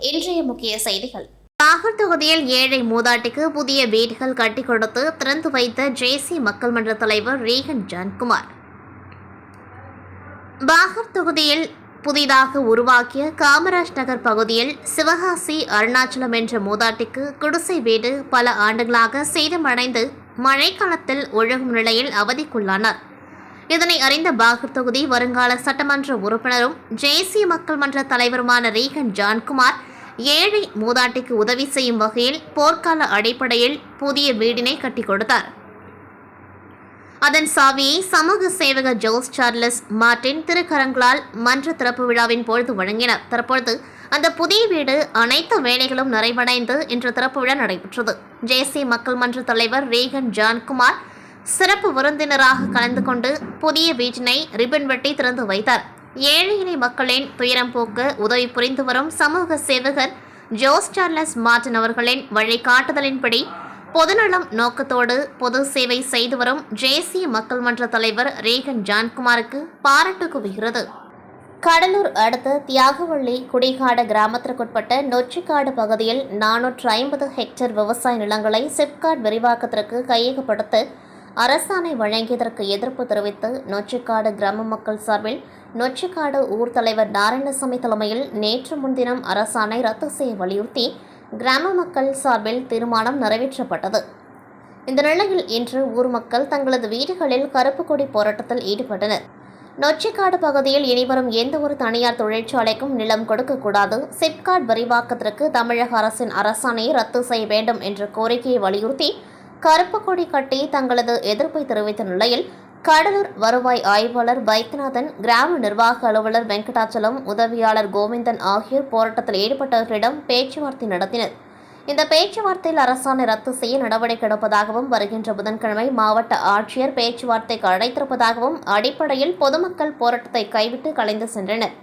இன்றைய முக்கிய செய்திகள். பாகூர் தொகுதியில் ஏழை மூதாட்டிக்கு புதிய வீடுகள் கட்டிக் கொடுத்து திறந்து வைத்த ஜேசி மக்கள் மன்ற தலைவர் ரீகன் ஜான்குமார். பாகூர் தொகுதியில் புதிதாக உருவாக்கிய காமராஜ் நகர் பகுதியில் சிவகாசி அருணாச்சலம் என்ற மூதாட்டிக்கு குடிசை வீடு பல ஆண்டுகளாக சேதமடைந்து மழைக்காலத்தில் ஒழுகும் நிலையில் அவதிக்குள்ளானார். இதனை அறிந்த பாகூர் தொகுதி வருங்கால சட்டமன்ற உறுப்பினரும் ஜேசி மக்கள் மன்ற தலைவருமான ரீகன் ஜான்குமார் ஏழை மூதாட்டிக்கு உதவி செய்யும் வகையில் போர்க்கால அடிப்படையில் புதிய வீடினை கட்டிக் கொடுத்தார். அதன் சாவியை சமூக சேவகர் ஜோஸ் சார்லஸ் மார்டின் திருக்கரங்களால் மன்ற திறப்பு விழாவின் பொழுது வழங்கினார். தற்பொழுது அந்த புதிய வீடு அனைத்து வேலைகளும் நிறைவடைந்து இன்று திறப்பு விழா நடைபெற்றது. ஜேசி மக்கள் மன்ற தலைவர் ரீகன் ஜான்குமார் சிறப்பு விருந்தினராக கலந்து கொண்டு புதிய வீட்டினை ரிப்பன் வெட்டி திறந்து வைத்தார். ஏழை எளிய மக்களின் துயரம் போக்க உதவி புரிந்து வரும் சமூக சேவகர் ஜோஸ் சார்லஸ் மார்டின் அவர்களின் வழிகாட்டுதலின்படி பொதுநலம் நோக்கத்தோடு பொது சேவை செய்து வரும் ஜேசி மக்கள் மன்ற தலைவர் ரீகன் ஜான்குமாருக்கு பாராட்டு குவிகிறது. கடலூர் அடுத்த தியாகவள்ளி குடிகாடு கிராமத்திற்குட்பட்ட நொச்சிக்காடு பகுதியில் 450 ஹெக்டேர் விவசாய நிலங்களை சிப்காட் விரிவாக்கத்திற்கு கையகப்படுத்த அரசாணை வழங்கியதற்கு எதிர்ப்பு தெரிவித்து நொச்சிக்காடு கிராம மக்கள் சார்பில் நொச்சிக்காடு ஊர் தலைவர் நாராயணசாமி தலைமையில் நேற்று முன்தினம் அரசாணை ரத்து செய்ய வலியுறுத்தி கிராம மக்கள் சார்பில் தீர்மானம் நிறைவேற்றப்பட்டது. இந்த நிலையில் இன்று ஊர் மக்கள் தங்களது வீடுகளில் கருப்பு கொடி போராட்டத்தில் ஈடுபட்டனர். நொச்சிக்காடு பகுதியில் இனிவரும் எந்த ஒரு தனியார் தொழிற்சாலைக்கும் நிலம் கொடுக்கக்கூடாது, சிப்காட் விரிவாக்கத்திற்கு தமிழக அரசின் அரசாணையை ரத்து செய்ய வேண்டும் என்ற கோரிக்கையை வலியுறுத்தி கருப்பு கொடி கட்டி தங்களது எதிர்ப்பை தெரிவித்த நிலையில் கடலூர் வருவாய் ஆய்வாளர் வைத்தியநாதன், கிராம நிர்வாக அலுவலர் வெங்கடாச்சலம், உதவியாளர் கோவிந்தன் ஆகியோர் போராட்டத்தில் ஈடுபட்டவர்களிடம் பேச்சுவார்த்தை நடத்தினர். இந்த பேச்சுவார்த்தையில் அரசாணை ரத்து செய்ய நடவடிக்கை எடுப்பதாகவும் வருகின்ற புதன்கிழமை மாவட்ட ஆட்சியர் பேச்சுவார்த்தைக்கு அழைத்திருப்பதாகவும் அடிப்படையில் பொதுமக்கள் போராட்டத்தை கைவிட்டு கலைந்து சென்றனர்.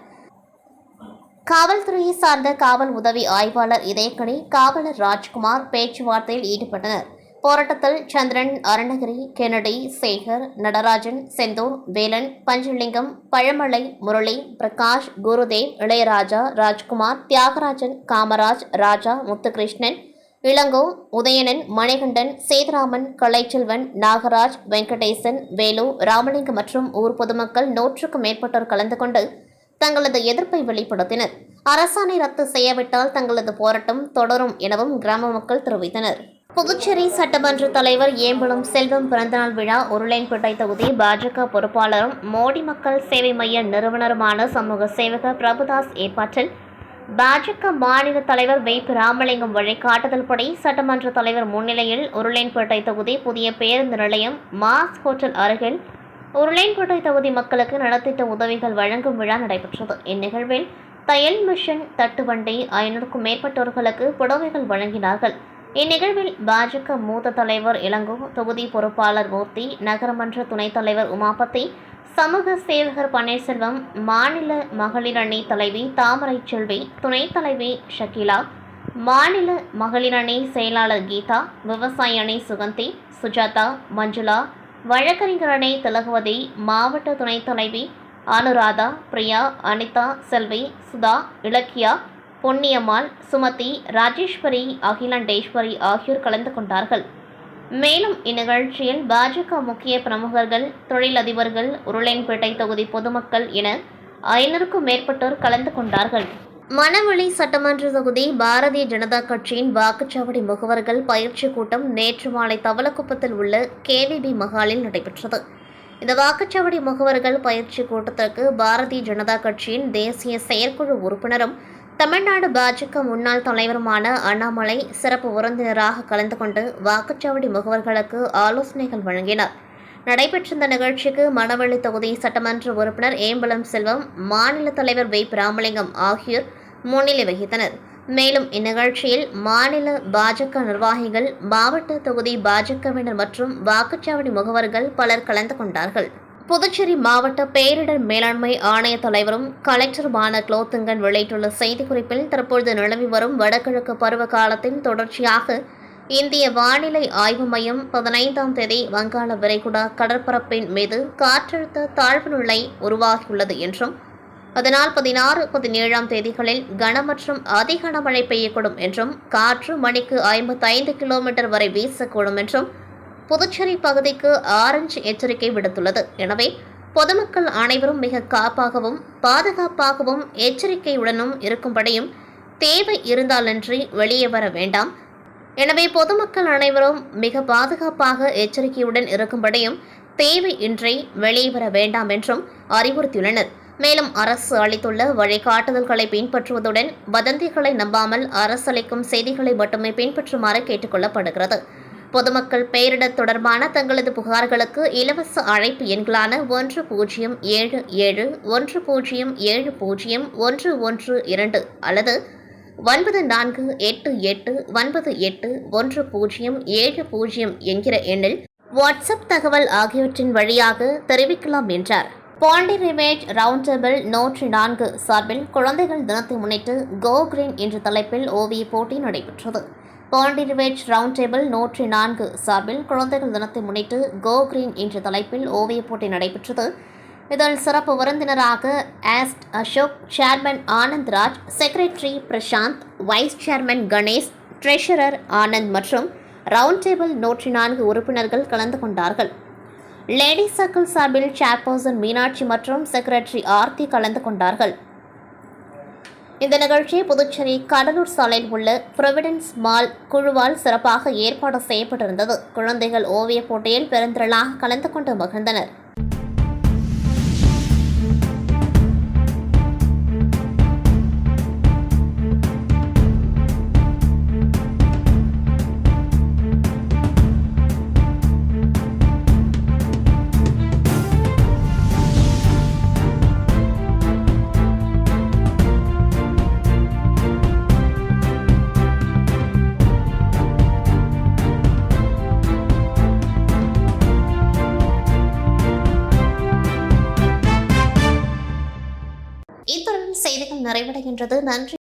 காவல்துறையை சார்ந்த காவல் உதவி ஆய்வாளர் இதயக்கணி, காவலர் ராஜ்குமார் பேச்சுவார்த்தையில் ஈடுபட்டனர். போராட்டத்தில் சந்திரன், அருணகிரி, கெனடி, சேகர், நடராஜன், செந்தூர், வேலன், பஞ்சலிங்கம், பழமலை, முரளி, பிரகாஷ், குருதேவ், இளையராஜா, ராஜ்குமார், தியாகராஜன், காமராஜ், ராஜா, முத்துகிருஷ்ணன், இளங்கோ, உதயணன், மணிகண்டன், சேதுராமன், கலைச்செல்வன், நாகராஜ், வெங்கடேசன், வேலு, ராமலிங்கம் மற்றும் ஊர் பொதுமக்கள் 100க்கும் மேற்பட்டோர் கலந்து கொண்டு தங்களது எதிர்ப்பை வெளிப்படுத்தினர். அரசாணை ரத்து செய்யாவிட்டால் தங்களது போராட்டம் தொடரும் எனவும் கிராம மக்கள் தெரிவித்தனர். புதுச்சேரி சட்டமன்ற தலைவர் ஏம்பலம் செல்வம் பிறந்தநாள் விழா உருளையன்பேட்டை தொகுதி பாஜக பொறுப்பாளரும் மோடி மக்கள் சேவை மைய நிறுவனருமான சமூக சேவகர் பிரபுதாஸ் ஏற்பாட்டில் பாஜக மாநில தலைவர் வைப்பு ராமலிங்கம் வழிகாட்டுதல்படி சட்டமன்ற தலைவர் முன்னிலையில் உருளையன்பேட்டை தொகுதி புதிய பேருந்து நிலையம் மாஸ் ஹோட்டல் அருகில் உருளையன்பேட்டை தொகுதி மக்களுக்கு நலத்திட்ட உதவிகள் வழங்கும் விழா நடைபெற்றது. இந்நிகழ்வில் தையல் மிஷின், தட்டுவண்டி, 500க்கும் மேற்பட்டோர்களுக்கு புடவைகள் வழங்கினார்கள். இந்நிகழ்வில் பாஜக மூத்த தலைவர் இளங்கோ, தொகுதி பொறுப்பாளர் மூர்த்தி, நகரமன்ற துணைத் தலைவர் உமாபதி, சமூக சேவகர் பன்னீர்செல்வம், மாநில மகளிர் அணி தலைவி தாமரை செல்வி, துணைத் தலைவி ஷகிலா, மாநில மகளிர் அணி செயலாளர் கீதா, விவசாய அணி சுகந்தி, சுஜாதா, மஞ்சுளா, வழக்கறிஞர் அணி திலகவதி, மாவட்ட துணைத் தலைவி அனுராதா, பிரியா, அனிதா, செல்வி, சுதா, இலக்கியா, பொன்னியம்மாள், சுமதி, ராஜேஸ்வரி, அகிலாண்டேஸ்வரி ஆகியோர் கலந்து கொண்டார்கள். மேலும் இந்நிகழ்ச்சியில் பாஜக முக்கிய பிரமுகர்கள், தொழிலதிபர்கள், உருளையன்பேட்டை தொகுதி பொதுமக்கள் என 500க்கும் மேற்பட்டோர் கலந்து கொண்டார்கள். மணவெளி சட்டமன்ற தொகுதி பாரதிய ஜனதா கட்சியின் வாக்குச்சாவடி முகவர்கள் பயிற்சி கூட்டம் நேற்று மாலை தவளக்குப்பத்தில் உள்ள KVB மகாலில் நடைபெற்றது. இந்த வாக்குச்சாவடி முகவர்கள் பயிற்சி கூட்டத்திற்கு பாரதிய ஜனதா கட்சியின் தேசிய செயற்குழு உறுப்பினரும் தமிழ்நாடு பாஜக முன்னாள் தலைவருமான அண்ணாமலை சிறப்பு விருந்தினராக கலந்து கொண்டு வாக்குச்சாவடி முகவர்களுக்கு ஆலோசனைகள் வழங்கினார். நடைபெற்ற இந்த நிகழ்ச்சிக்கு மணவெளி தொகுதி சட்டமன்ற உறுப்பினர் ஏம்பலம் செல்வம், மாநில தலைவர் வைப்பு ராமலிங்கம் ஆகியோர் முன்னிலை வகித்தனர். மேலும் இந்நிகழ்ச்சியில் மாநில பாஜக நிர்வாகிகள், மாவட்ட தொகுதி பாஜகவினர் மற்றும் வாக்குச்சாவடி முகவர்கள் பலர் கலந்து கொண்டார்கள். புதுச்சேரி மாவட்ட பேரிடர் மேலாண்மை ஆணைய தலைவரும் கலெக்டருமான குலோத்துங்கன் வெளியிட்டுள்ள செய்திக்குறிப்பில் தற்பொழுது நிலவி வரும் வடகிழக்கு பருவ காலத்தின் தொடர்ச்சியாக இந்திய வானிலை ஆய்வு மையம் 15ஆம் தேதி வங்காள விரிகுடா கடற்பரப்பின் மீது காற்றழுத்த தாழ்வு நிலை உருவாகியுள்ளது என்றும் அதனால் 16, 17ஆம் தேதிகளில் கன மற்றும் அதி கனமழை பெய்யக்கூடும் என்றும் காற்று மணிக்கு 55 கிலோமீட்டர் வரை வீசக்கூடும் என்றும் புதுச்சேரி பகுதிக்கு ஆரஞ்சு எச்சரிக்கை விடுத்துள்ளது. எனவே பொதுமக்கள் அனைவரும் மிக காப்பாகவும் பாதுகாப்பாகவும் எச்சரிக்கையுடனும் இருக்கும்படியும் தேவை இருந்தாலன்றி வெளியே வர வேண்டாம். எனவே பொதுமக்கள் அனைவரும் மிக பாதுகாப்பாக எச்சரிக்கையுடன் இருக்கும்படியும் தேவை இன்றி வெளியே வர வேண்டாம் என்றும் அறிவுறுத்தியுள்ளனர். மேலும் அரசு அளித்துள்ள வழிகாட்டுதல்களை பின்பற்றுவதுடன் வதந்திகளை நம்பாமல் அரசு அளிக்கும் செய்திகளை மட்டுமே பின்பற்றுமாறு கேட்டுக் கொள்ளப்படுகிறது. பொதுமக்கள் பேரிடர் தொடர்பான தங்களது புகார்களுக்கு இலவச அழைப்பு எண்களான 1077 1070 அல்லது 9488981070 என்கிற எண்ணில் வாட்ஸ்அப் தகவல் ஆகியவற்றின் வழியாக தெரிவிக்கலாம் என்றார். பாண்டி ரிவேஜ் ரவுண்ட் டேபிள் 104 சார்பில் குழந்தைகள் தினத்தை முன்னிட்டு கோ கிரீன் என்ற தலைப்பில் ஓவிய போட்டி நடைபெற்றது. பாண்டி ரிவேஜ் ரவுண்ட் டேபிள் 104 சார்பில் குழந்தைகள் தினத்தை முன்னிட்டு கோ கிரீன் என்ற தலைப்பில் ஓவிய போட்டி நடைபெற்றது. இதில் சிறப்பு விருந்தினராக host Ashok, chairman Anand Raj, secretary Prashant, vice chairman Ganesh, treasurer Anand மற்றும் ரவுண்ட் டேபிள் 104 உறுப்பினர்கள் கலந்து கொண்டார்கள். லேடி சர்க்கிள் சார்பில் சேர்பர்சன் மீனாட்சி மற்றும் செக்ரட்டரி ஆர்த்தி கலந்து கொண்டார்கள். இந்த நிகழ்ச்சி புதுச்சேரி கடலூர் சாலையில் உள்ள புரோவிடன்ஸ் மால் குழுவால் சிறப்பாக ஏற்பாடு செய்யப்பட்டிருந்தது. குழந்தைகள் ஓவிய போட்டியில் பெருந்திரளாக கலந்து கொண்டு மகிழ்ந்தனர். இத்துடன் செய்திகள் நிறைவடைகின்றது. நன்றி.